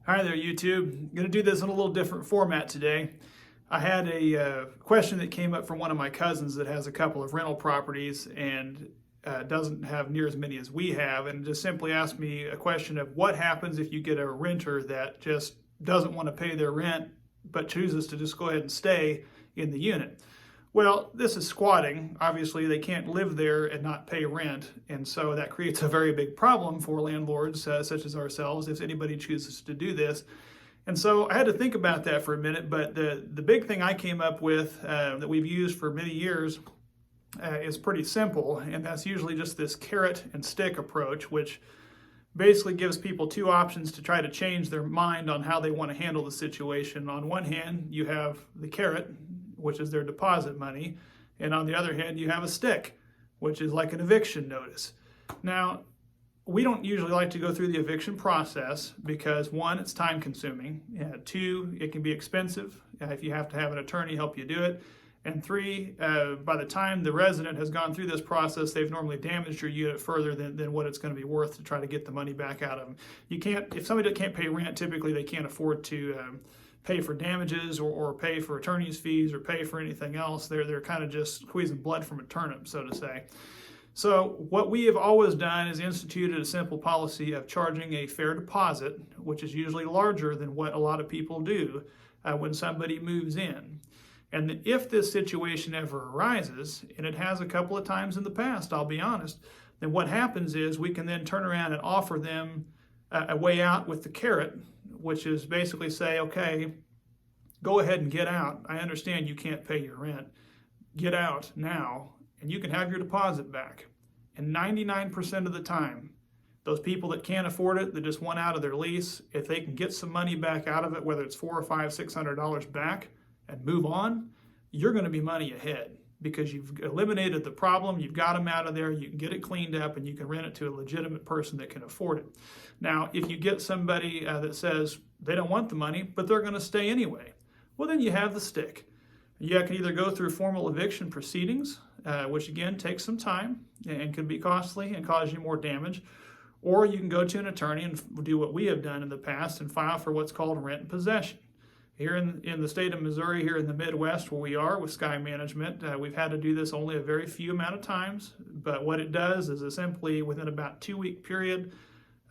Hi there, YouTube. I'm going to do this in a little different format today. I had a question that came up from one of my cousins that has a couple of rental properties and doesn't have near as many as we have, and just simply asked me a question of what happens if you get a renter that just doesn't want to pay their rent but chooses to just go ahead and stay in the unit. Well, this is squatting. Obviously, they can't live there and not pay rent, and so that creates a very big problem for landlords such as ourselves if anybody chooses to do this. And so I had to think about that for a minute, but the big thing I came up with that we've used for many years is pretty simple, and that's usually just this carrot and stick approach, which basically gives people two options to try to change their mind on how they want to handle the situation. On one hand, you have the carrot, which is their deposit money, and on the other hand, you have a stick, which is like an eviction notice. Now, we don't usually like to go through the eviction process because, one, it's time consuming, two, it can be expensive if you have to have an attorney help you do it, and three, by the time the resident has gone through this process, they've normally damaged your unit further than what it's going to be worth to try to get the money back out of them. You can't, if somebody can't pay rent, typically they can't afford to pay for damages or pay for attorney's fees or pay for anything else. They're kind of just squeezing blood from a turnip, so to say. So what we have always done is instituted a simple policy of charging a fair deposit, which is usually larger than what a lot of people do when somebody moves in. And if this situation ever arises, and it has a couple of times in the past, I'll be honest, then what happens is we can then turn around and offer them a way out with the carrot, which is basically say, okay, go ahead and get out. I understand you can't pay your rent. Get out now, and you can have your deposit back. And 99% of the time, those people that can't afford it, that just want out of their lease, if they can get some money back out of it, whether it's $400 or $600 back, and move on, you're going to be money ahead because you've eliminated the problem, you've got them out of there, you can get it cleaned up, and you can rent it to a legitimate person that can afford it. Now, if you get somebody that says they don't want the money, but they're going to stay anyway, well, then you have the stick. You can either go through formal eviction proceedings, which again takes some time and can be costly and cause you more damage, or you can go to an attorney and do what we have done in the past and file for what's called rent in possession. Here in the state of Missouri, here in the Midwest where we are with Sky Management, we've had to do this only a very few amount of times, but what it does is it simply within about 2-week period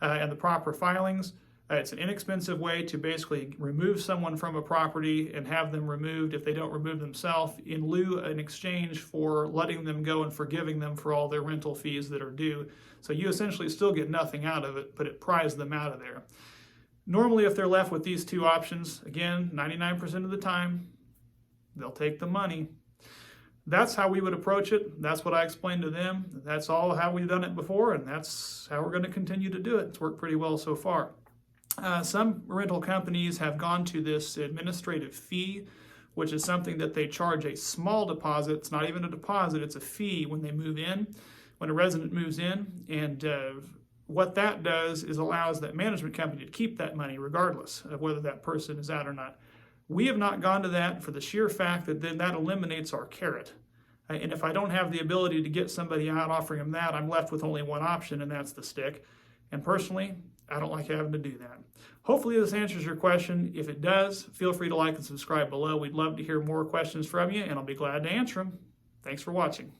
and the proper filings, it's an inexpensive way to basically remove someone from a property and have them removed if they don't remove themselves in exchange for letting them go and forgiving them for all their rental fees that are due. So you essentially still get nothing out of it, but it pries them out of there. Normally, if they're left with these two options, again, 99% of the time, they'll take the money. That's how we would approach it. That's what I explained to them. That's all how we've done it before, and that's how we're going to continue to do it. It's worked pretty well so far. Some rental companies have gone to this administrative fee, which is something that they charge a small deposit. It's not even a deposit, it's a fee when they move in, when a resident moves in, and what that does is allows that management company to keep that money regardless of whether that person is out or not. We have not gone to that for the sheer fact that then that eliminates our carrot. And if I don't have the ability to get somebody out offering them that, I'm left with only one option, and that's the stick. And personally, I don't like having to do that. Hopefully this answers your question. If it does, feel free to like and subscribe below. We'd love to hear more questions from you, and I'll be glad to answer them. Thanks for watching.